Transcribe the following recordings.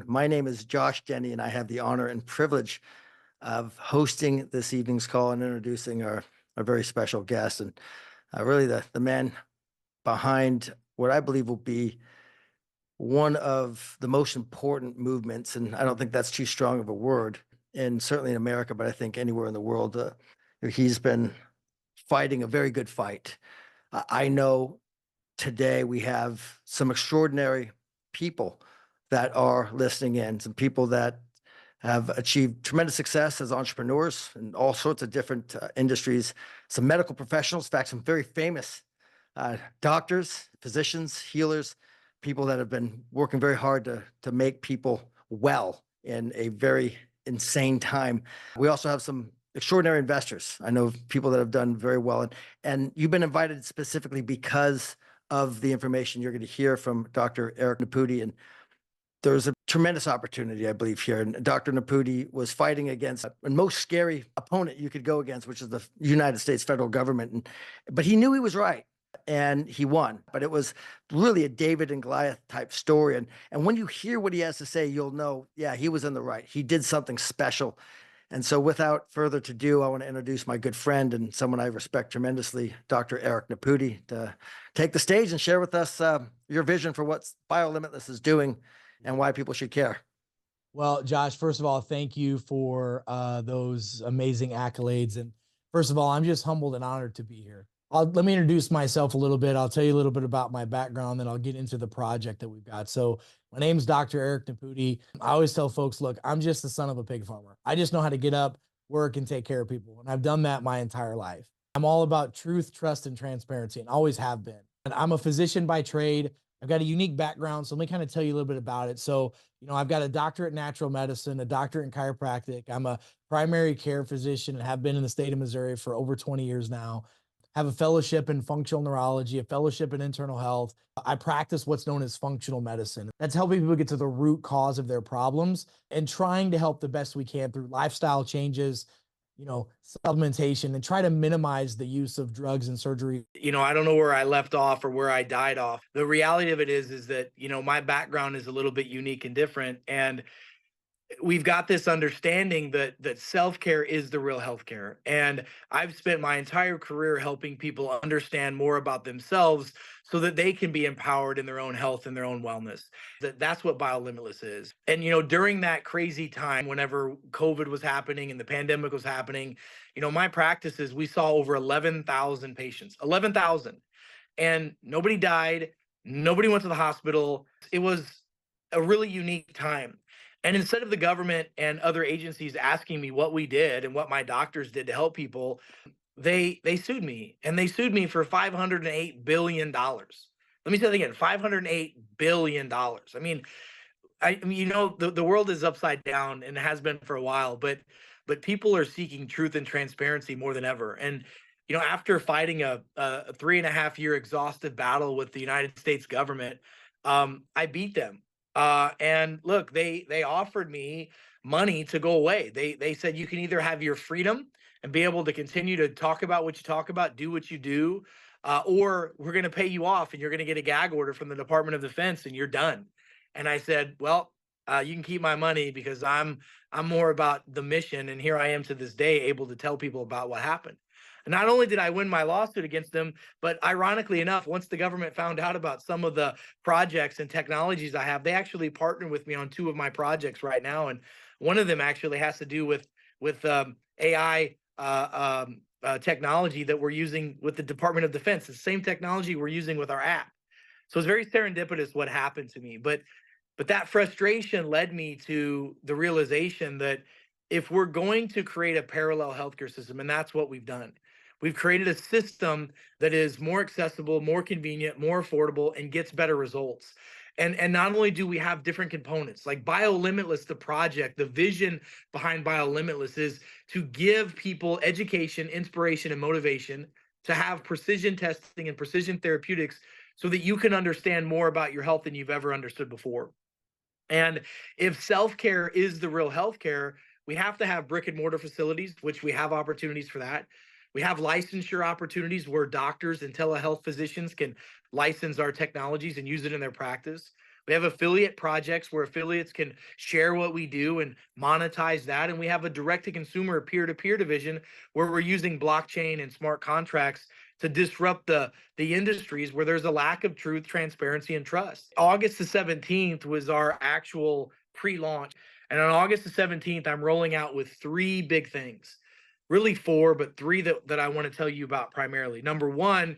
My name is Josh Denny, and I have the honor and privilege of hosting this evening's call and introducing our very special guest, and really the man behind what I believe will be one of the most important movements. And I don't think that's too strong of a word, and certainly in America, but I think anywhere in the world. He's been fighting a very good fight. I know today we have some extraordinary people that are listening in, some people that have achieved tremendous success as entrepreneurs in all sorts of different industries, some medical professionals, in fact, some very famous doctors, physicians, healers, people that have been working very hard to make people well in a very insane time. We also have some extraordinary investors. I know people that have done very well, and you've been invited specifically because of the information you're going to hear from Dr. Eric Nepute. And there's a tremendous opportunity, I believe, here. And Dr. Nepute was fighting against the most scary opponent you could go against, which is the United States federal government. But he knew he was right, and he won. But it was really a David and Goliath type story. And when you hear what he has to say, you'll know, yeah, he was in the right. He did something special. And so without further ado, I want to introduce my good friend and someone I respect tremendously, Dr. Eric Nepute, to take the stage and share with us your vision for what Biolimitless is doing and why people should care. Well, Josh, first of all, thank you for those amazing accolades. And first of all, I'm just humbled and honored to be here. Let me introduce myself a little bit. I'll tell you a little bit about my background, then I'll get into the project that we've got. So my name's Dr. Eric Nepute. I always tell folks, look, I'm just the son of a pig farmer. I just know how to get up, work, and take care of people. And I've done that my entire life. I'm all about truth, trust, and transparency, and always have been. And I'm a physician by trade. I've got a unique background, so let me kind of tell you a little bit about it. So, I've got a doctorate in natural medicine, a doctorate in chiropractic. I'm a primary care physician and have been in the state of Missouri for over 20 years now. Have a fellowship in functional neurology, a fellowship in internal health. I practice what's known as functional medicine. That's helping people get to the root cause of their problems and trying to help the best we can through lifestyle changes, supplementation, and try to minimize the use of drugs and surgery. I don't know where I left off or where I died off. The reality of it is that, my background is a little bit unique and different. And we've got this understanding that self-care is the real healthcare. And I've spent my entire career helping people understand more about themselves so that they can be empowered in their own health and their own wellness. That's what Biolimitless is. And during that crazy time, whenever COVID was happening and the pandemic was happening, my practices, we saw over 11,000 patients. 11,000. And nobody died, nobody went to the hospital. It was a really unique time. And instead of the government and other agencies asking me what we did and what my doctors did to help people, they sued me, and they sued me for $508 billion. Let me say that again, $508 billion. The world is upside down and has been for a while, but people are seeking truth and transparency more than ever. And after fighting a 3.5-year exhaustive battle with the United States government, I beat them. And look, they offered me money to go away. They said, you can either have your freedom and be able to continue to talk about what you talk about, do what you do, or we're going to pay you off and you're going to get a gag order from the Department of Defense and you're done. And I said, well, you can keep my money because I'm more about the mission. And here I am to this day, able to tell people about what happened. And not only did I win my lawsuit against them, but ironically enough, once the government found out about some of the projects and technologies I have, they actually partnered with me on 2 of my projects right now. And one of them actually has to do with AI technology that we're using with the Department of Defense, the same technology we're using with our app. So it's very serendipitous what happened to me. But that frustration led me to the realization that if we're going to create a parallel healthcare system, and that's what we've done, we've created a system that is more accessible, more convenient, more affordable, and gets better results. And not only do we have different components, like Biolimitless, the project, the vision behind Biolimitless is to give people education, inspiration, and motivation to have precision testing and precision therapeutics so that you can understand more about your health than you've ever understood before. And if self-care is the real healthcare, we have to have brick and mortar facilities, which we have opportunities for that. We have licensure opportunities where doctors and telehealth physicians can license our technologies and use it in their practice. We have affiliate projects where affiliates can share what we do and monetize that. And we have a direct to consumer peer to peer division where we're using blockchain and smart contracts to disrupt the industries where there's a lack of truth, transparency, and trust. August the 17th was our actual pre launch. And on August the 17th, I'm rolling out with three big things, really four, but three that I want to tell you about primarily. Number one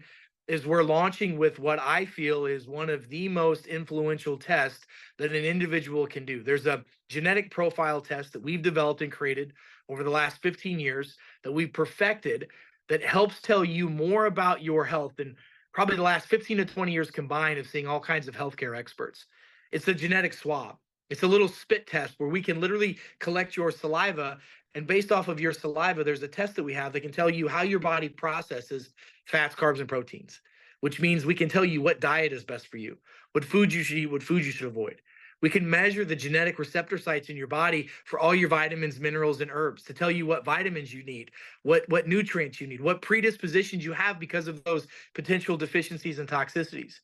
is we're launching with what I feel is one of the most influential tests that an individual can do. There's a genetic profile test that we've developed and created over the last 15 years that we've perfected that helps tell you more about your health than probably the last 15 to 20 years combined of seeing all kinds of healthcare experts. It's a genetic swab. It's a little spit test where we can literally collect your saliva. And based off of your saliva, there's a test that we have that can tell you how your body processes fats, carbs, and proteins, which means we can tell you what diet is best for you, what food you should eat, what food you should avoid. We can measure the genetic receptor sites in your body for all your vitamins, minerals, and herbs to tell you what vitamins you need, what nutrients you need, what predispositions you have because of those potential deficiencies and toxicities.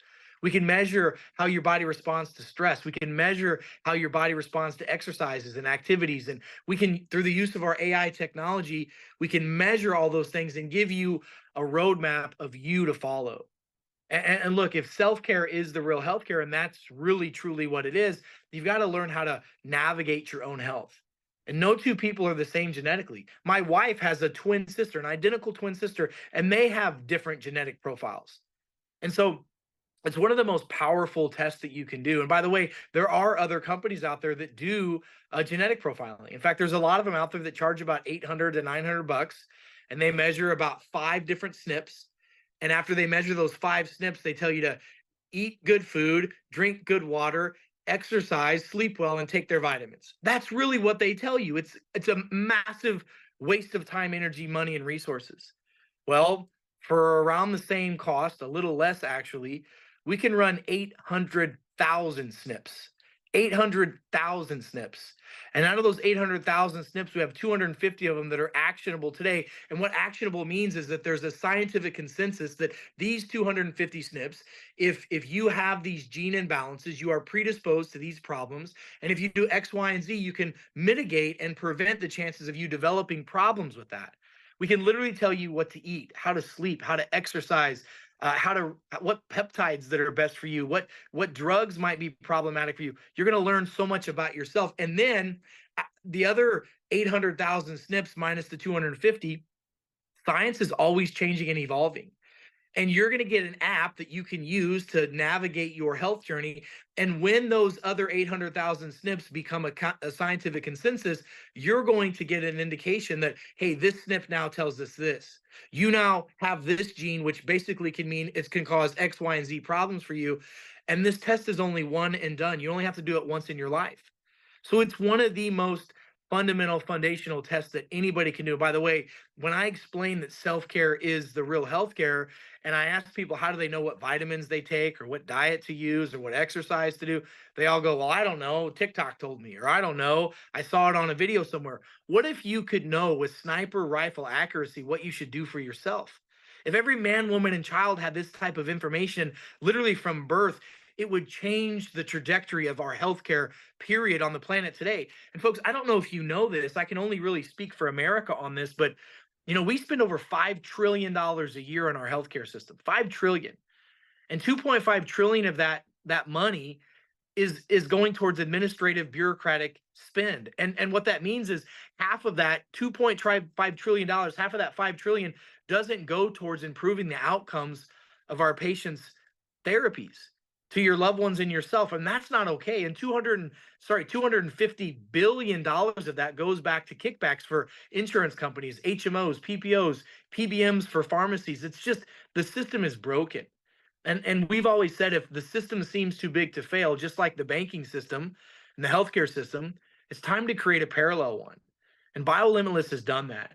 We can measure how your body responds to stress. We can measure how your body responds to exercises and activities. And we can, through the use of our AI technology, we can measure all those things and give you a roadmap of you to follow. And look, if self care is the real healthcare, and that's really truly what it is, you've got to learn how to navigate your own health. And no two people are the same genetically. My wife has a twin sister, an identical twin sister, and they have different genetic profiles. And so it's one of the most powerful tests that you can do. And by the way, there are other companies out there that do genetic profiling. In fact, there's a lot of them out there that charge about 800 to 900 bucks, and they measure about 5 different SNPs. And after they measure those 5 SNPs, they tell you to eat good food, drink good water, exercise, sleep well, and take their vitamins. That's really what they tell you. It's a massive waste of time, energy, money, and resources. Well, for around the same cost, a little less actually, we can run 800,000 SNPs. 800,000 SNPs. And out of those 800,000 SNPs, we have 250 of them that are actionable today. And what actionable means is that there's a scientific consensus that these 250 SNPs, if you have these gene imbalances, you are predisposed to these problems. And if you do X, Y, and Z, you can mitigate and prevent the chances of you developing problems with that. We can literally tell you what to eat, how to sleep, how to exercise, what peptides that are best for you, what drugs might be problematic for you. You're going to learn so much about yourself. And then the other 800,000 SNPs minus the 250, science is always changing and evolving. And you're going to get an app that you can use to navigate your health journey. And when those other 800,000 SNPs become a scientific consensus, you're going to get an indication that, hey, this SNP now tells us this. You now have this gene, which basically can mean it can cause X, Y, and Z problems for you. And this test is only one and done. You only have to do it once in your life. So it's one of the most fundamental, foundational tests that anybody can do. By the way, when I explain that self care is the real healthcare, and I ask people how do they know what vitamins they take or what diet to use or what exercise to do, they all go, well, I don't know. TikTok told me, or I don't know. I saw it on a video somewhere. What if you could know with sniper rifle accuracy what you should do for yourself? If every man, woman, and child had this type of information literally from birth, it would change the trajectory of our healthcare period on the planet today. And folks, I don't know if you know this. I can only really speak for America on this, but we spend over $5 trillion a year on our healthcare system. 5 trillion. And 2.5 trillion of that money is going towards administrative bureaucratic spend. And what that means is half of that 2.5 trillion dollars, half of that 5 trillion doesn't go towards improving the outcomes of our patients' therapies to your loved ones and yourself. And that's not okay. And 250 billion dollars of that goes back to kickbacks for insurance companies, HMOs, PPOs, PBMs for pharmacies. It's just the system is broken. And we've always said if the system seems too big to fail, just like the banking system and the healthcare system, it's time to create a parallel one. And Biolimitless has done that.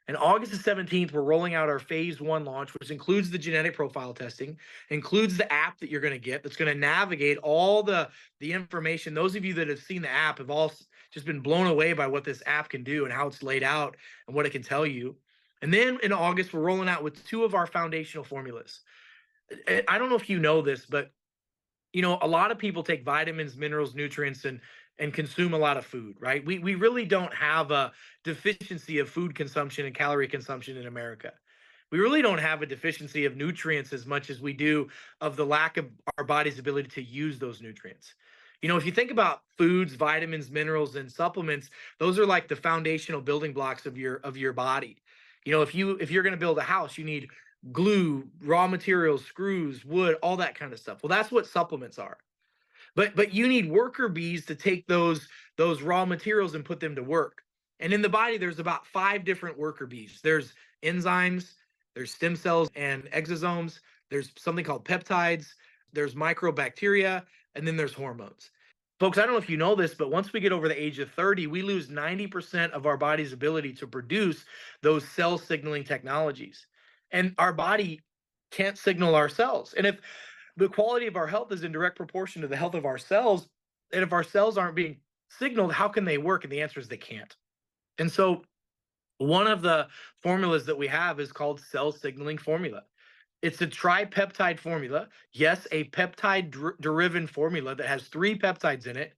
And August the 17th, we're rolling out our phase 1 launch, which includes the genetic profile testing, includes the app that you're going to get that's going to navigate all the information. Those of you that have seen the app have all just been blown away by what this app can do and how it's laid out and what it can tell you. And then in August, we're rolling out with 2 of our foundational formulas. I don't know if you know this, but A lot of people take vitamins, minerals, nutrients, and consume a lot of food, right? We really don't have a deficiency of food consumption and calorie consumption in America. We really don't have a deficiency of nutrients as much as we do of the lack of our body's ability to use those nutrients. If you think about foods, vitamins, minerals, and supplements, those are like the foundational building blocks of your body. If you're going to build a house, you need glue, raw materials, screws, wood, all that kind of stuff. Well, that's what supplements are. But you need worker bees to take those raw materials and put them to work. And in the body, there's about 5 different worker bees. There's enzymes, there's stem cells and exosomes, there's something called peptides, there's microbacteria, and then there's hormones. Folks, I don't know if you know this, but once we get over the age of 30, we lose 90% of our body's ability to produce those cell signaling technologies. And our body can't signal our cells. And if the quality of our health is in direct proportion to the health of our cells, and if our cells aren't being signaled, how can they work? And the answer is they can't. And so one of the formulas that we have is called cell signaling formula. It's a tripeptide formula. Yes, a peptide derivative formula that has 3 peptides in it.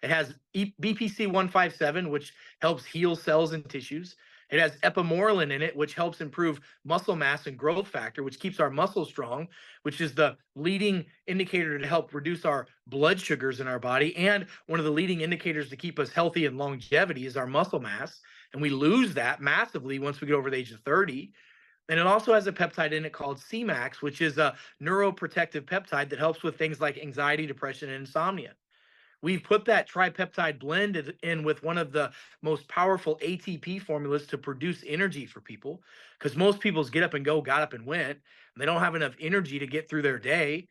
It has BPC 157, which helps heal cells and tissues. It has epimorelin in it, which helps improve muscle mass and growth factor, which keeps our muscles strong, which is the leading indicator to help reduce our blood sugars in our body. And one of the leading indicators to keep us healthy and longevity is our muscle mass. And we lose that massively once we get over the age of 30. And it also has a peptide in it called Cmax, which is a neuroprotective peptide that helps with things like anxiety, depression, and insomnia. We've put that tripeptide blend in with one of the most powerful ATP formulas to produce energy for people, because most people's get up and go, got up and went, and they don't have enough energy to get through their day.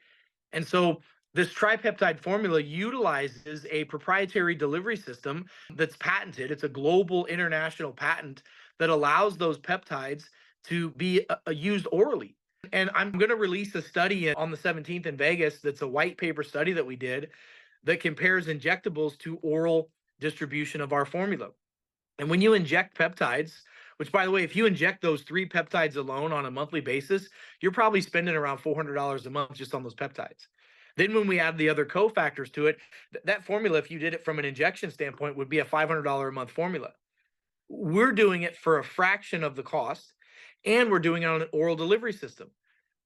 And so this tripeptide formula utilizes a proprietary delivery system that's patented. It's a global international patent that allows those peptides to be used orally. And I'm going to release a study on the 17th in Vegas that's a white paper study that we did that compares injectables to oral distribution of our formula. And when you inject peptides, which by the way, if you inject those 3 peptides alone on a monthly basis, you're probably spending around $400 a month just on those peptides. Then when we add the other cofactors to it, that formula, if you did it from an injection standpoint, would be a $500 a month formula. We're doing it for a fraction of the cost, and we're doing it on an oral delivery system.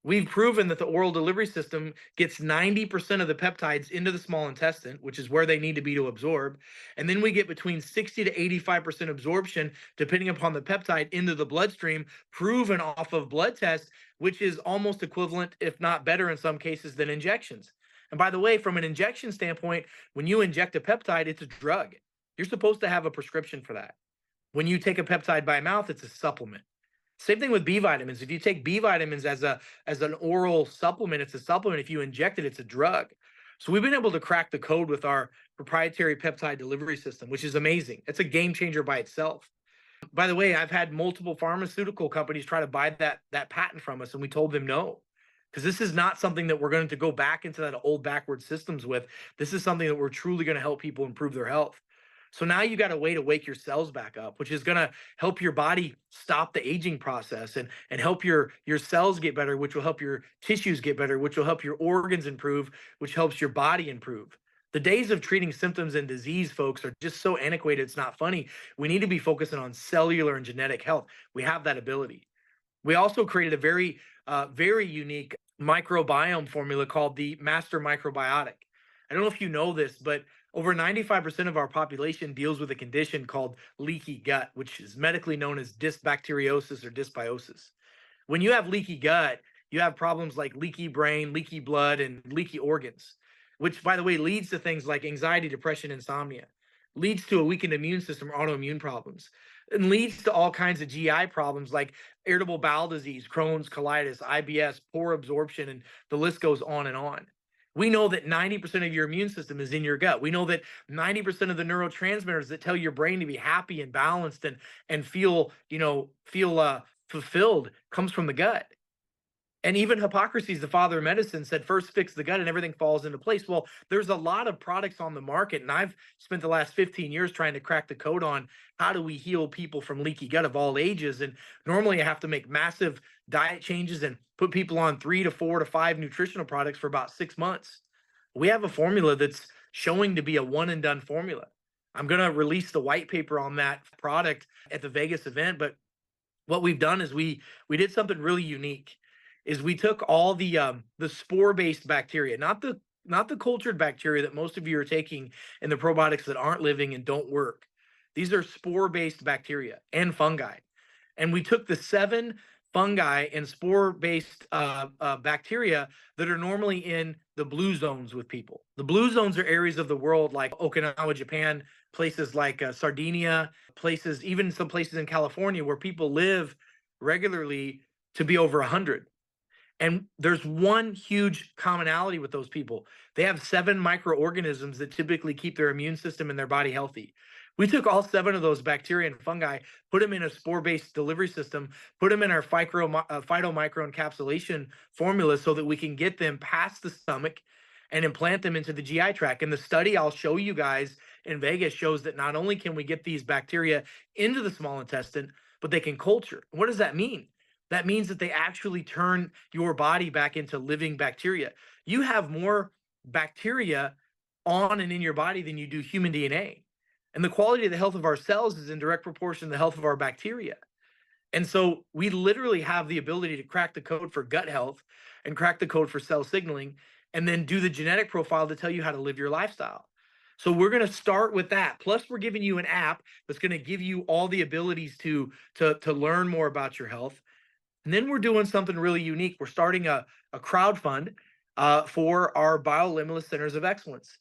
We've proven that the oral delivery system gets 90% of the peptides into the small intestine, which is where they need to be to absorb. And then we get between 60 to 85% absorption, depending upon the peptide, into the bloodstream, proven off of blood tests, which is almost equivalent, if not better in some cases, than injections. And by the way, from an injection standpoint, when you inject a peptide, it's a drug. You're supposed to have a prescription for that. When you take a peptide by mouth, it's a supplement. Same thing with B vitamins. If you take B vitamins as an oral supplement, it's a supplement. If you inject it, it's a drug. So we've been able to crack the code with our proprietary peptide delivery system, which is amazing. It's a game changer by itself. By the way, I've had multiple pharmaceutical companies try to buy that patent from us, and we told them no, because this is not something that we're going to go back into that old backward systems with. This is something that we're truly going to help people improve their health. So now you got a way to wake your cells back up, which is going to help your body stop the aging process and help your cells get better, which will help your tissues get better, which will help your organs improve, which helps your body improve. The days of treating symptoms and disease, folks, are just so antiquated. It's not funny. We need to be focusing on cellular and genetic health. We have that ability. We also created a very unique microbiome formula called the Master Microbiotic. I don't know if you know this, but over 95% of our population deals with a condition called leaky gut, which is medically known as dysbacteriosis or dysbiosis. When you have leaky gut, you have problems like leaky brain, leaky blood, and leaky organs, which, by the way, leads to things like anxiety, depression, insomnia, leads to a weakened immune system, autoimmune problems, and leads to all kinds of GI problems like irritable bowel disease, Crohn's, colitis, IBS, poor absorption, and the list goes on and on. We know that 90% of your immune system is in your gut. We know that 90% of the neurotransmitters that tell your brain to be happy and balanced and feel fulfilled comes from the gut. And even Hippocrates, the father of medicine, said first fix the gut and everything falls into place. Well, there's a lot of products on the market, and I've spent the last 15 years trying to crack the code on how do we heal people from leaky gut of all ages. And normally I have to make massive diet changes and put people on 3 to 4 to 5 nutritional products for about 6 months. We have a formula that's showing to be a one and done formula. I'm going to release the white paper on that product at the Vegas event, but what we've done is we did something really unique. Is we took all the spore-based bacteria, not the cultured bacteria that most of you are taking in the probiotics that aren't living and don't work. These are spore-based bacteria and fungi. And we took the 7 fungi and spore-based bacteria that are normally in the blue zones with people. The blue zones are areas of the world like Okinawa, Japan, places like Sardinia, places, even some places in California where people live regularly to be over 100. And there's one huge commonality with those people. They have 7 microorganisms that typically keep their immune system and their body healthy. We took all 7 of those bacteria and fungi, put them in a spore-based delivery system, put them in our phytomicro encapsulation formula so that we can get them past the stomach and implant them into the GI tract. And the study I'll show you guys in Vegas shows that not only can we get these bacteria into the small intestine, but they can culture. What does that mean? That means that they actually turn your body back into living bacteria. You have more bacteria on and in your body than you do human DNA. And the quality of the health of our cells is in direct proportion to the health of our bacteria. And so we literally have the ability to crack the code for gut health and crack the code for cell signaling and then do the genetic profile to tell you how to live your lifestyle. So we're going to start with that. Plus, we're giving you an app that's going to give you all the abilities to learn more about your health. And then we're doing something really unique. We're starting a crowd fund for our Biolimitless Centers of Excellence.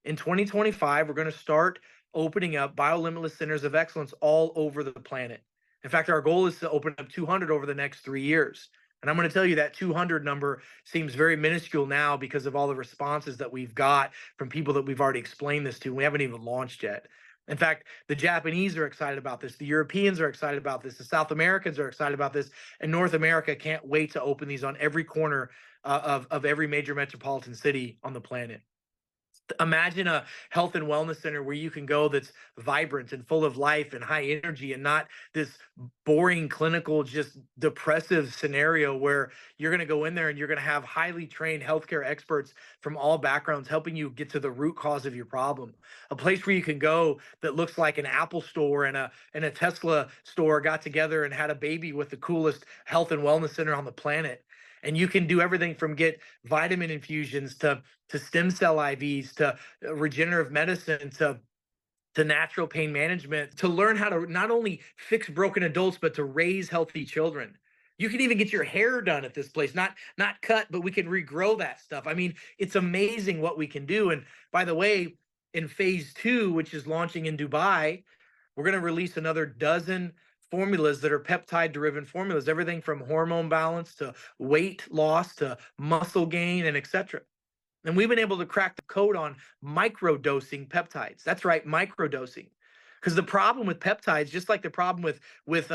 In 2025, we're going to start opening up Biolimitless Centers of Excellence all over the planet. In fact, our goal is to open up 200 over the next 3 years. And I'm going to tell you that 200 number seems very minuscule now because of all the responses that we've got from people that we've already explained this to. We haven't even launched yet. In fact, the Japanese are excited about this. The Europeans are excited about this. The South Americans are excited about this. And North America can't wait to open these on every corner of every major metropolitan city on the planet. Imagine a health and wellness center where you can go that's vibrant and full of life and high energy, and not this boring clinical just depressive scenario where you're going to go in there and you're going to have highly trained healthcare experts from all backgrounds helping you get to the root cause of your problem. A place where you can go that looks like an Apple store and a Tesla store got together and had a baby with the coolest health and wellness center on the planet. And you can do everything from get vitamin infusions to stem cell IVs to regenerative medicine to natural pain management, to learn how to not only fix broken adults but to raise healthy children. You can even get your hair done at this place, not cut, but we can regrow that stuff. I mean, it's amazing what we can do. And by the way, in phase 2, which is launching in Dubai, we're going to release another dozen formulas that are peptide driven formulas, everything from hormone balance to weight loss to muscle gain and etc. And we've been able to crack the code on microdosing peptides. That's right, microdosing. Because the problem with peptides, just like the problem with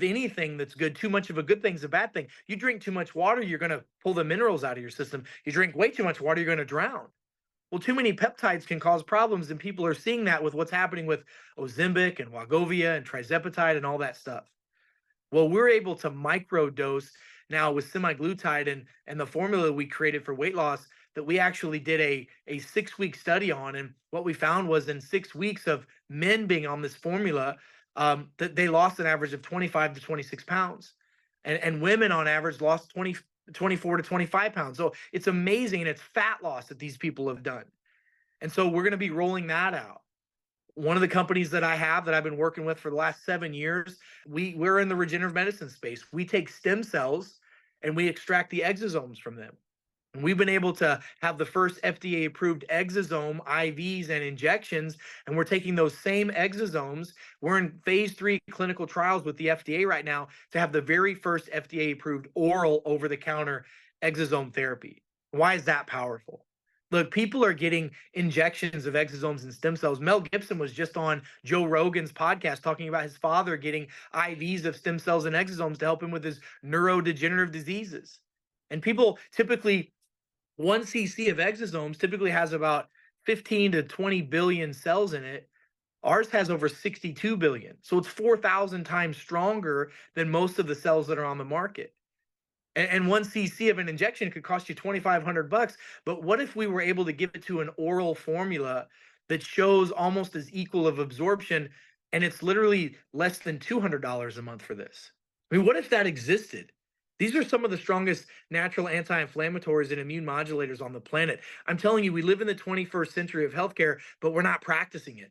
anything that's good, too much of a good thing is a bad thing. You drink too much water, you're going to pull the minerals out of your system. You drink way too much water, you're going to drown. Well, too many peptides can cause problems, and people are seeing that with what's happening with Ozempic and Wegovy and trizepatide and all that stuff. Well, we're able to microdose now with semaglutide and the formula we created for weight loss that we actually did a 6-week study on. And what we found was in 6 weeks of men being on this formula, that they lost an average of 25 to 26 pounds. And women on average lost 24 to 25 pounds. So it's amazing. And it's fat loss that these people have done. And so we're going to be rolling that out. One of the companies that I have that I've been working with for the last 7 years, we're in the regenerative medicine space. We take stem cells and we extract the exosomes from them. And we've been able to have the first FDA approved exosome IVs and injections, and we're taking those same exosomes. We're in phase 3 clinical trials with the FDA right now to have the very first FDA approved oral over the counter exosome therapy. Why is that powerful? Look, people are getting injections of exosomes and stem cells. Mel Gibson was just on Joe Rogan's podcast talking about his father getting IVs of stem cells and exosomes to help him with his neurodegenerative diseases. And people typically, 1 cc of exosomes typically has about 15 to 20 billion cells in it. Ours has over 62 billion. So it's 4,000 times stronger than most of the cells that are on the market. And 1 cc of an injection could cost you 2,500 bucks. But what if we were able to give it to an oral formula that shows almost as equal of absorption, and it's literally less than $200 a month for this? I mean, what if that existed? These are some of the strongest natural anti-inflammatories and immune modulators on the planet. I'm telling you, we live in the 21st century of healthcare, but we're not practicing it.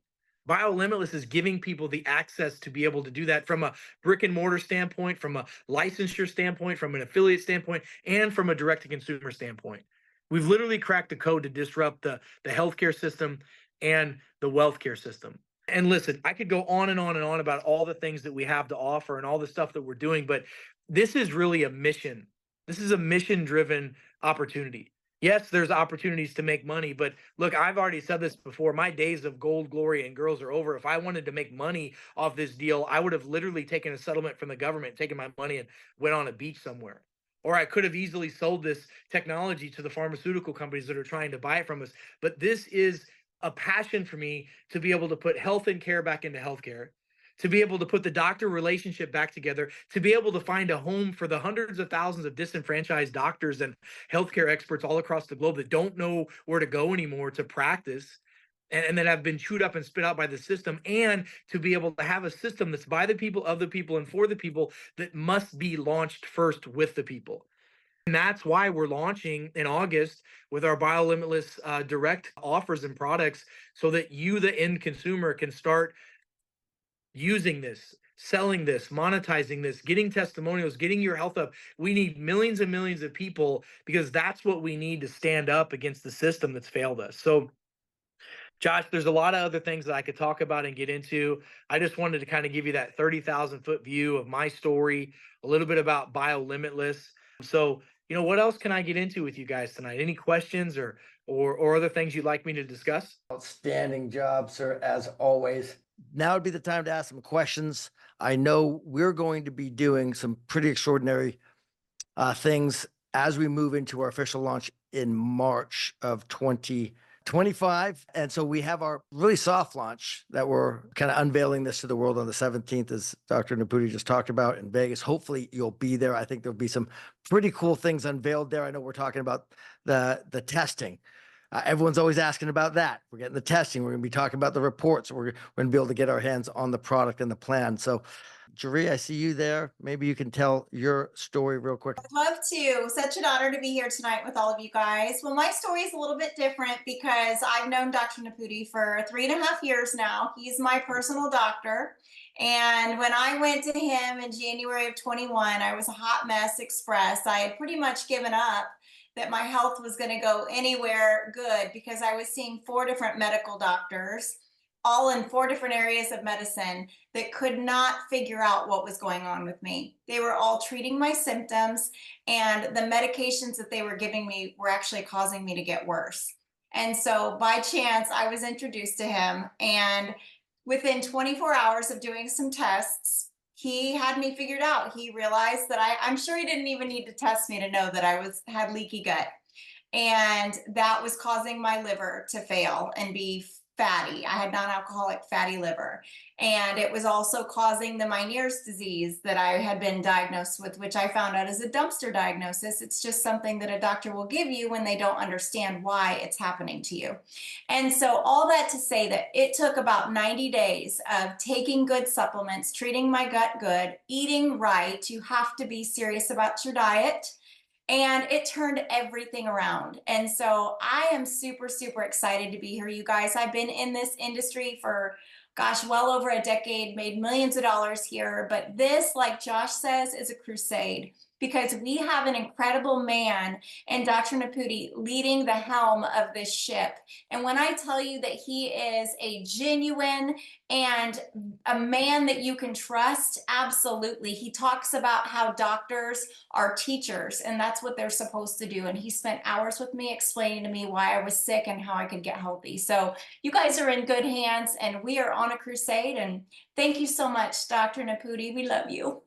Biolimitless is giving people the access to be able to do that from a brick and mortar standpoint, from a licensure standpoint, from an affiliate standpoint, and from a direct to consumer standpoint. We've literally cracked the code to disrupt the healthcare system and the wealth care system. And listen, I could go on and on and on about all the things that we have to offer and all the stuff that we're doing, but this is really a mission. This is a mission driven opportunity. Yes, there's opportunities to make money, but look, I've already said this before. My days of gold, glory, and girls are over. If I wanted to make money off this deal, I would have literally taken a settlement from the government, taken my money, and went on a beach somewhere. Or I could have easily sold this technology to the pharmaceutical companies that are trying to buy it from us. But this is a passion for me to be able to put health and care back into healthcare, to be able to put the doctor relationship back together, to be able to find a home for the hundreds of thousands of disenfranchised doctors and healthcare experts all across the globe that don't know where to go anymore to practice, and that have been chewed up and spit out by the system, and to be able to have a system that's by the people, of the people, and for the people, that must be launched first with the people. And that's why we're launching in August with our Biolimitless direct offers and products, so that you, the end consumer, can start using this, selling this, monetizing this, getting testimonials, getting your health up. We need millions and millions of people, because that's what we need to stand up against the system that's failed us. So Josh, there's a lot of other things that I could talk about and get into. I just wanted to kind of give you that 30,000-foot view of my story, a little bit about Biolimitless. So, what else can I get into with you guys tonight? Any questions or other things you'd like me to discuss? Outstanding job, sir, as always. Now would be the time to ask some questions. I know we're going to be doing some pretty extraordinary things as we move into our official launch in March of 2025. And so we have our really soft launch that we're kind of unveiling this to the world on the 17th, as Dr. Nepute just talked about, in Vegas. Hopefully you'll be there. I think there'll be some pretty cool things unveiled there. I know we're talking about the testing. Everyone's always asking about that. We're getting the testing. We're going to be talking about the reports. We're going to be able to get our hands on the product and the plan. So, Jeree, I see you there. Maybe you can tell your story real quick. I'd love to. Such an honor to be here tonight with all of you guys. Well, my story is a little bit different because I've known Dr. Nepute for 3.5 years now. He's my personal doctor. And when I went to him in January of 21, I was a hot mess express. I had pretty much given up that my health was going to go anywhere good, because I was seeing 4 different medical doctors, all in 4 different areas of medicine, that could not figure out what was going on with me. They were all treating my symptoms, and the medications that they were giving me were actually causing me to get worse. And so by chance, I was introduced to him, and within 24 hours of doing some tests, he had me figured out. He realized that I'm sure he didn't even need to test me to know that I had leaky gut. And that was causing my liver to fail and be fatty. I had non-alcoholic fatty liver. And it was also causing the Meniere's disease that I had been diagnosed with, which I found out is a dumpster diagnosis. It's just something that a doctor will give you when they don't understand why it's happening to you. And so all that to say that it took about 90 days of taking good supplements, treating my gut good, eating right. You have to be serious about your diet. And it turned everything around. And so I am super, super excited to be here, you guys. I've been in this industry for, gosh, well over a decade, made millions of dollars here. But this, like Josh says, is a crusade, because we have an incredible man in Dr. Nepute leading the helm of this ship. And when I tell you that he is a genuine and a man that you can trust, absolutely. He talks about how doctors are teachers, and that's what they're supposed to do. And he spent hours with me explaining to me why I was sick and how I could get healthy. So you guys are in good hands, and we are on a crusade. And thank you so much, Dr. Nepute. We love you.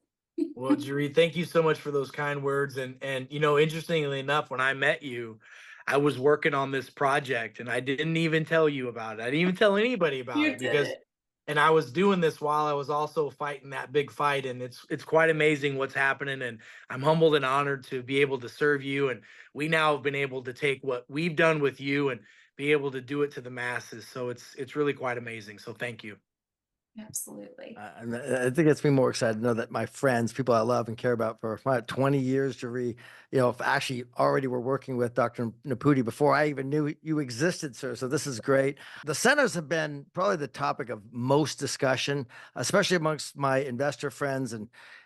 Well, Jeree, thank you so much for those kind words. And interestingly enough, when I met you, I was working on this project, and I didn't even tell you about it. I didn't even tell anybody about You it, because did. And I was doing this while I was also fighting that big fight, and it's quite amazing what's happening. And I'm humbled and honored to be able to serve you. And we now have been able to take what we've done with you and be able to do it to the masses. So it's really quite amazing. So thank you. Absolutely. And I think it's me more excited to know that my friends, people I love and care about for what, 20 years, Jeree, actually already were working with Dr. Nepute before I even knew you existed, sir. So this is great. The centers have been probably the topic of most discussion, especially amongst my investor friends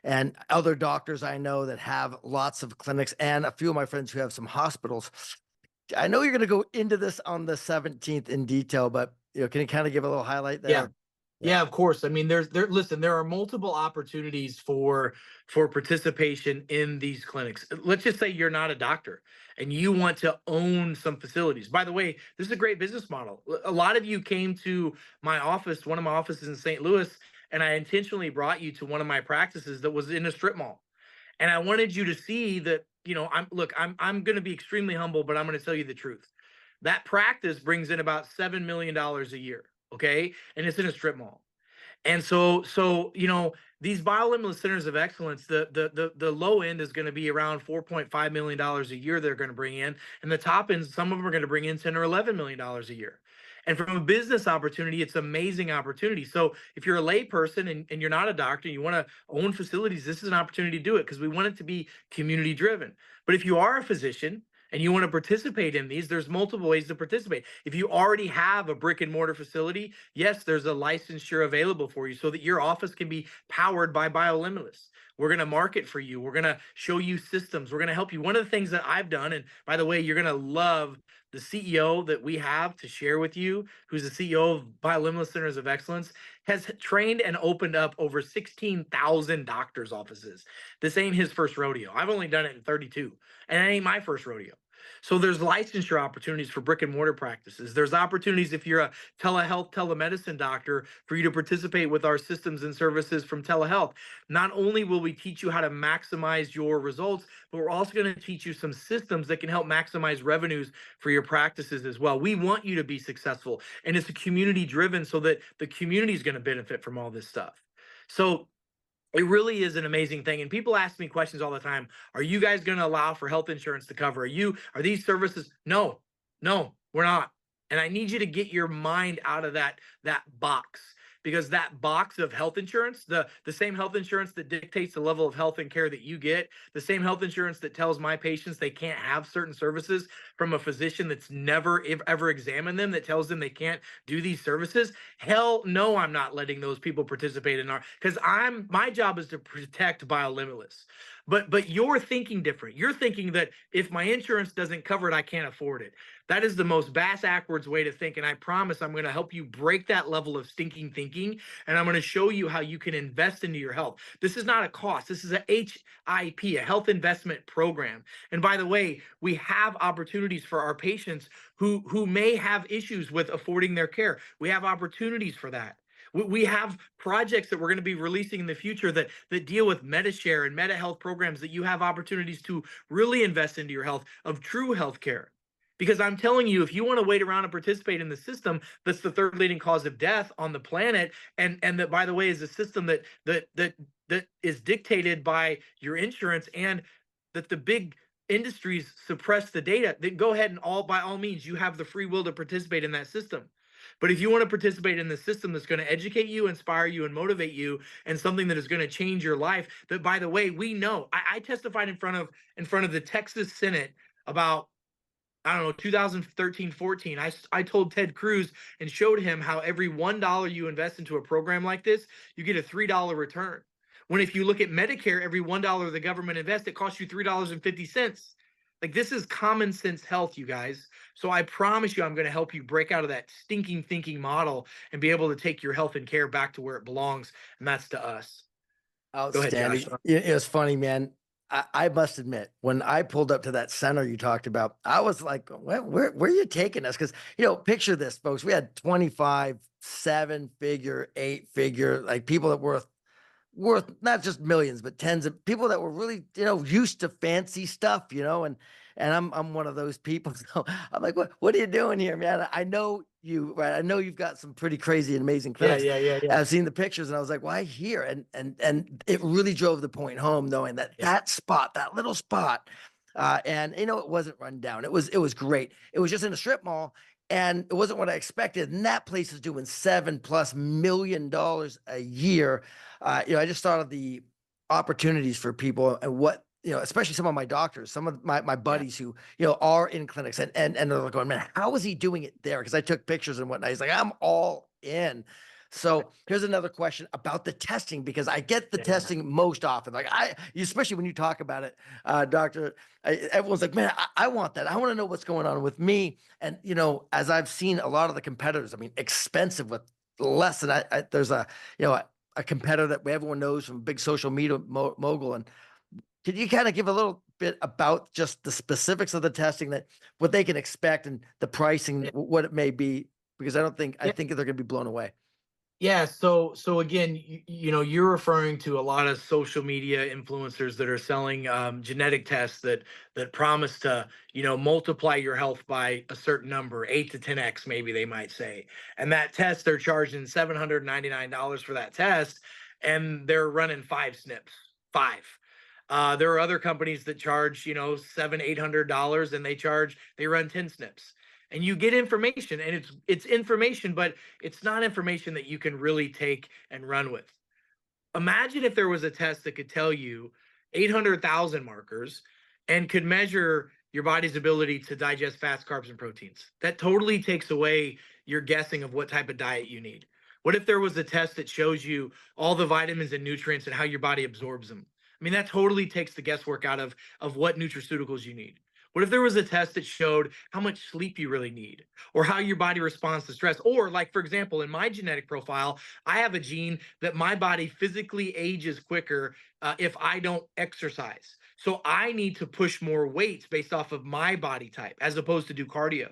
and other doctors I know that have lots of clinics, and a few of my friends who have some hospitals. I know you're going to go into this on the 17th in detail, but can you kind of give a little highlight there? Yeah. Yeah, of course. I mean, listen, there are multiple opportunities for participation in these clinics. Let's just say you're not a doctor and you want to own some facilities. By the way, this is a great business model. A lot of you came to my office, one of my offices in St. Louis, and I intentionally brought you to one of my practices that was in a strip mall. And I wanted you to see that, I'm going to be extremely humble, but I'm going to tell you the truth. That practice brings in about $7 million a year. Okay. And it's in a strip mall. And so these biolimitless centers of excellence, the low end is going to be around $4.5 million a year they're going to bring in, and the top end, some of them are going to bring in $10 or $11 million a year. And from a business opportunity, it's amazing opportunity. So if you're a layperson and you're not a doctor, you want to own facilities, this is an opportunity to do it because we want it to be community driven. But if you are a physician and you want to participate in these, there's multiple ways to participate. If you already have a brick and mortar facility, yes, there's a licensure available for you so that your office can be powered by Biolimitless. We're going to market for you. We're going to show you systems. We're going to help you. One of the things that I've done, and by the way, you're going to love the CEO that we have to share with you, who's the CEO of Biolimitless Centers of Excellence, has trained and opened up over 16,000 doctors' offices. This ain't his first rodeo. I've only done it in 32, and it ain't my first rodeo. So there's licensure opportunities for brick and mortar practices. There's opportunities if you're a telehealth, telemedicine doctor for you to participate with our systems and services from telehealth. Not only will we teach you how to maximize your results, but we're also going to teach you some systems that can help maximize revenues for your practices as well. We want you to be successful, and it's a community driven so that the community is going to benefit from all this stuff. So it really is an amazing thing. And people ask me questions all the time. Are you guys going to allow for health insurance to cover? Are these services? No, we're not. And I need you to get your mind out of that box, because that box of health insurance, the same health insurance that dictates the level of health and care that you get, the same health insurance that tells my patients they can't have certain services from a physician that's never ever examined them, that tells them they can't do these services. Hell no, I'm not letting those people participate in because my job is to protect Biolimitless. But you're thinking different. You're thinking that if my insurance doesn't cover it, I can't afford it. That is the most backwards way to think. And I promise I'm going to help you break that level of stinking thinking. And I'm going to show you how you can invest into your health. This is not a cost. This is a HIP, a health investment program. And by the way, we have opportunities for our patients who may have issues with affording their care. We have opportunities for that. We have projects that we're going to be releasing in the future that deal with MetaShare and meta health programs that you have opportunities to really invest into your health, of true health care. Because I'm telling you, if you want to wait around and participate in the system that's the third leading cause of death on the planet, and that, by the way, is a system that is dictated by your insurance, and that the big industries suppress the data, then go ahead and by all means, you have the free will to participate in that system. But if you want to participate in the system that's going to educate you, inspire you, and motivate you, and something that is going to change your life, that, by the way, we know. I testified in front of the Texas Senate about, I don't know, 2013, 14. I told Ted Cruz and showed him how every $1 you invest into a program like this, you get a $3 return. When if you look at Medicare, every $1 the government invests, it costs you $3.50. Like, this is common sense health, you guys. So I promise you, I'm going to help you break out of that stinking thinking model and be able to take your health and care back to where it belongs, and that's to us. Outstanding. Go ahead, Josh. It's funny, man. I must admit, when I pulled up to that center you talked about, I was like, where are you taking us? Because, picture this, folks. We had 25, 7-figure, 8-figure, like people that worth not just millions, but tens of people that were really, used to fancy stuff, and I'm one of those people. So I'm like, what are you doing here, man? I know you, right? I know you've got some pretty crazy and amazing Yeah, clinics. yeah. I've seen the pictures and I was like, why here? And it really drove the point home, knowing that Yeah. that spot, that little spot, and you know, it wasn't run down. It was great. It was just in a strip mall, and it wasn't what I expected. And that place is doing $7+ million a year. You know, I just thought of the opportunities for people and what, you know, especially some of my doctors, some of my buddies who, you know, are in clinics, and they're like going, man, how is he doing it there? Because I took pictures and whatnot. He's like, I'm all in. So here's another question about the testing, because I get the Yeah. testing most often. Like especially when you talk about it, doctor, everyone's like, man, I want that. I want to know what's going on with me. And, you know, as I've seen a lot of the competitors, I mean, expensive with less than there's a, you know, a competitor that everyone knows from a big social media mogul. And could you kind of give a little bit about just the specifics of the testing, that what they can expect and the pricing, Yeah. what it may be? Because I Yeah. think they're going to be blown away. Yeah, so again, you know, you're referring to a lot of social media influencers that are selling genetic tests that promise to, you know, multiply your health by a certain number, 8 to 10x, maybe they might say. And that test, they're charging $799 for that test, and they're running 5 SNPs, five. There are other companies that charge, you know, $700-800, and they run 10 SNPs. And you get information, and it's information, but it's not information that you can really take and run with. Imagine if there was a test that could tell you 800,000 markers and could measure your body's ability to digest fats, carbs, and proteins. That totally takes away your guessing of what type of diet you need. What if there was a test that shows you all the vitamins and nutrients and how your body absorbs them? I mean, that totally takes the guesswork out of what nutraceuticals you need. What if there was a test that showed how much sleep you really need, or how your body responds to stress? Or, like, for example, in my genetic profile, I have a gene that my body physically ages quicker if I don't exercise. So I need to push more weights based off of my body type as opposed to do cardio.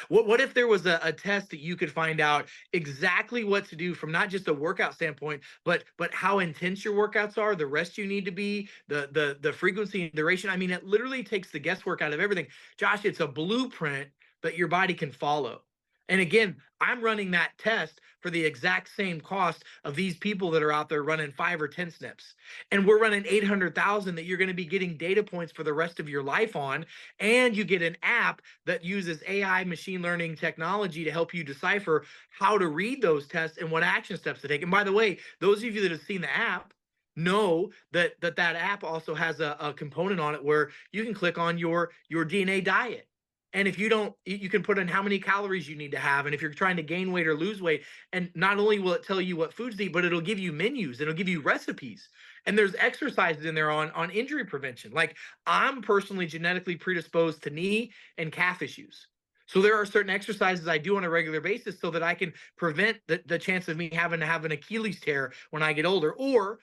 What if there was a test that you could find out exactly what to do from not just a workout standpoint, but how intense your workouts are, the rest you need to be, the frequency and duration? I mean, it literally takes the guesswork out of everything. Josh, it's a blueprint that your body can follow. And again, I'm running that test for the exact same cost of these people that are out there running 5 or 10 SNPs. And we're running 800,000 that you're going to be getting data points for the rest of your life on. And you get an app that uses AI machine learning technology to help you decipher how to read those tests and what action steps to take. And by the way, those of you that have seen the app know that app also has a component on it where you can click on your DNA diet. And if you don't, you can put in how many calories you need to have. And if you're trying to gain weight or lose weight, and not only will it tell you what foods to eat, but it'll give you menus, it'll give you recipes. And there's exercises in there on injury prevention. Like, I'm personally genetically predisposed to knee and calf issues. So there are certain exercises I do on a regular basis so that I can prevent the chance of me having to have an Achilles tear when I get older, or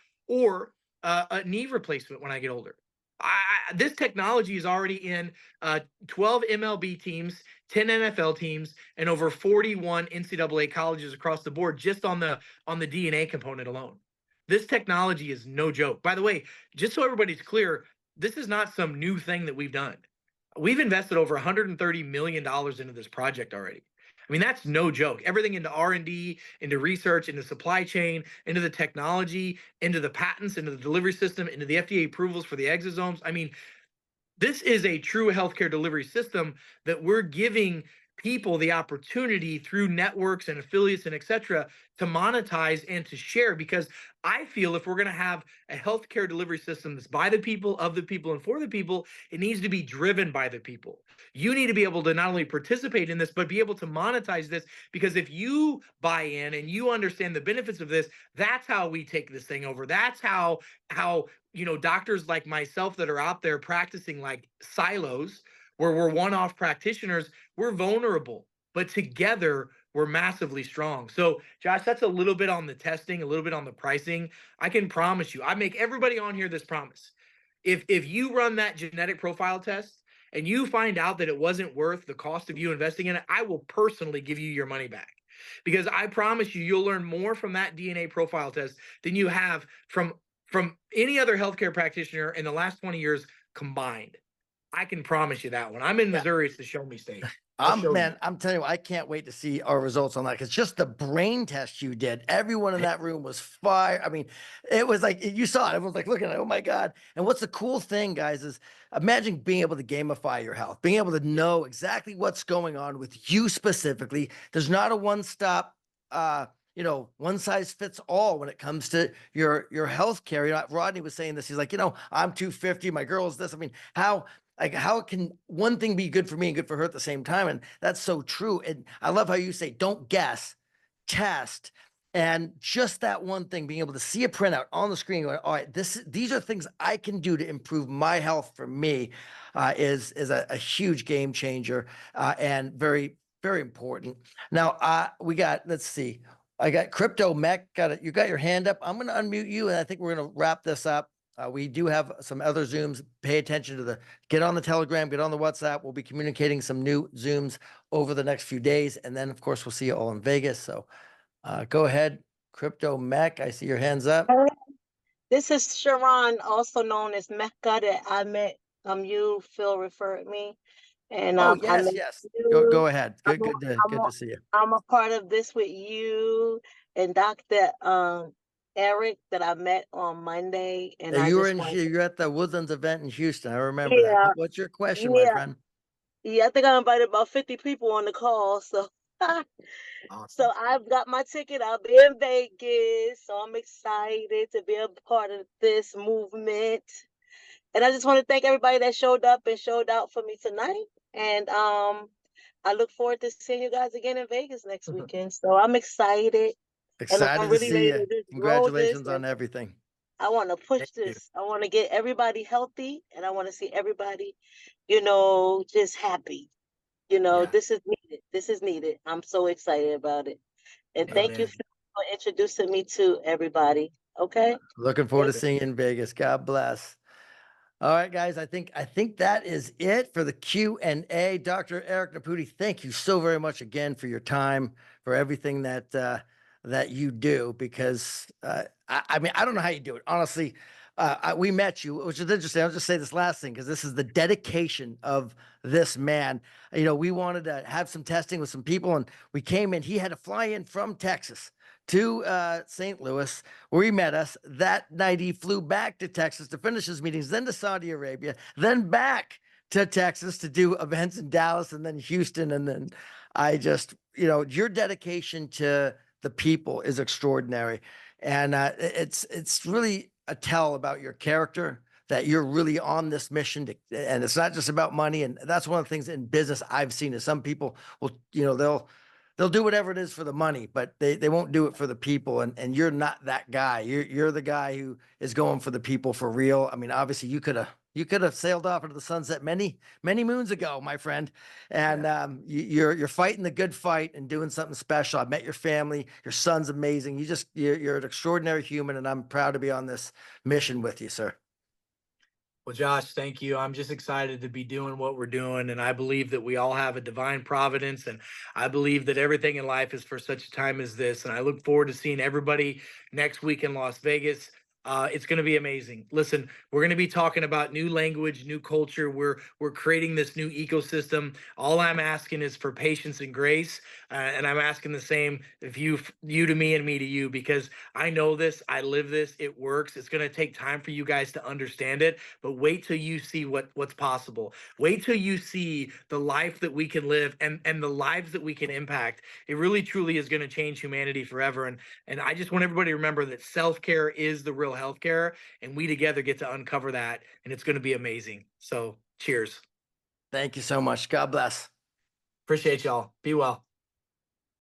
a knee replacement when I get older. This technology is already in 12 MLB teams, 10 NFL teams, and over 41 NCAA colleges across the board, just on the DNA component alone. This technology is no joke. By the way, just so everybody's clear, this is not some new thing that we've done. We've invested over $130 million into this project already. I mean, that's no joke. Everything into R&D, into research, into supply chain, into the technology, into the patents, into the delivery system, into the FDA approvals for the exosomes. I mean, this is a true healthcare delivery system that we're giving people the opportunity through networks and affiliates and et cetera to monetize and to share. Because I feel if we're going to have a healthcare delivery system that's by the people, of the people, and for the people, it needs to be driven by the people. You need to be able to not only participate in this, but be able to monetize this. Because if you buy in and you understand the benefits of this, that's how we take this thing over. That's how you know, doctors like myself that are out there practicing like silos, where we're one-off practitioners, we're vulnerable, but together we're massively strong. So, Josh, that's a little bit on the testing, a little bit on the pricing. I can promise you, I make everybody on here this promise. If you run that genetic profile test and you find out that it wasn't worth the cost of you investing in it, I will personally give you your money back. Because I promise you, you'll learn more from that DNA profile test than you have from any other healthcare practitioner in the last 20 years combined. I can promise you that one. I'm in Yeah. Missouri. It's the show me state. I'll show you. Man, I'm telling you, I can't wait to see our results on that because just the brain test you did, everyone in that room was fire. I mean, it was like you saw it. Everyone's like looking at it, oh my God. And what's the cool thing, guys, is imagine being able to gamify your health, being able to know exactly what's going on with you specifically. There's not a one-stop one size fits all when it comes to your health care. Rodney was saying this. He's like, I'm 250, my girl's this. I mean, how can one thing be good for me and good for her at the same time? And that's so true. And I love how you say, don't guess, test. And just that one thing, being able to see a printout on the screen, going, all right, these are things I can do to improve my health for me, is a huge game changer, and very, very important. Now, let's see. I got Crypto Mech. You got your hand up. I'm going to unmute you, and I think we're going to wrap this up. We do have some other Zooms. Pay attention to get on the Telegram, get on the WhatsApp. We'll be communicating some new Zooms over the next few days. And then, of course, we'll see you all in Vegas. So go ahead, Crypto Mech. I see your hands up. This is Sharon, also known as Mecca, that I met. Phil referred me. And Oh, I yes, met yes. you. Go ahead. Good I'm to see you. I'm a part of this with you and Dr. Eric that I met on Monday. And Yeah, I you're just want, at the Woodlands event in Houston. I remember that. yeah, What's your question, my friend? yeah, I think I invited about 50 people on the call. So Awesome. so I've got my ticket. I'll be in Vegas. So I'm excited to be a part of this movement. And I just want to thank everybody that showed up and showed out for me tonight. And I look forward to seeing you guys again in Vegas next weekend. So I'm excited. And I'm Excited to really see ready you. to just grow this. Congratulations on everything. I want to push Thank you. this. I want to get everybody healthy, and I want to see everybody, just happy. Yeah. This is needed. This is needed. I'm so excited about it. And thank you Amen. for introducing me to everybody. Okay. Looking forward to seeing you in Vegas. God bless. All right, guys. I think that is it for the Q&A. Dr. Eric Nepute, thank you so very much again for your time, for everything that you do, because I mean, I don't know how you do it. Honestly, we met you, which is interesting. I'll just say this last thing, because this is the dedication of this man. We wanted to have some testing with some people, and we came in. He had to fly in from Texas to St. Louis, where he met us. That night, he flew back to Texas to finish his meetings, then to Saudi Arabia, then back to Texas to do events in Dallas, and then Houston. And then I just, your dedication to the people is extraordinary. And it's really a tell about your character, that you're really on this mission and it's not just about money. And that's one of the things in business I've seen is some people will, they'll do whatever it is for the money, but they won't do it for the people. And you're not that guy. You're the guy who is going for the people for real. I mean, obviously you could have sailed off into the sunset many moons ago, my friend. And you're fighting the good fight and doing something special. I met your family. Your son's amazing. You're an extraordinary human, and I'm proud to be on this mission with you, sir. Well, Josh, thank you. I'm just excited to be doing what we're doing. And I believe that we all have a divine providence. And I believe that everything in life is for such a time as this. And I look forward to seeing everybody next week in Las Vegas. It's going to be amazing. Listen, we're going to be talking about new language, new culture. We're creating this new ecosystem. All I'm asking is for patience and grace, and I'm asking the same if you to me and me to you, because I know this, I live this, it works. It's going to take time for you guys to understand it, but wait till you see what's possible. Wait till you see the life that we can live and the lives that we can impact. It really truly is going to change humanity forever. And I just want everybody to remember that self-care is the real healthcare, and we together get to uncover that, and it's going to be amazing. So cheers. Thank you so much. God bless. Appreciate y'all. Be well.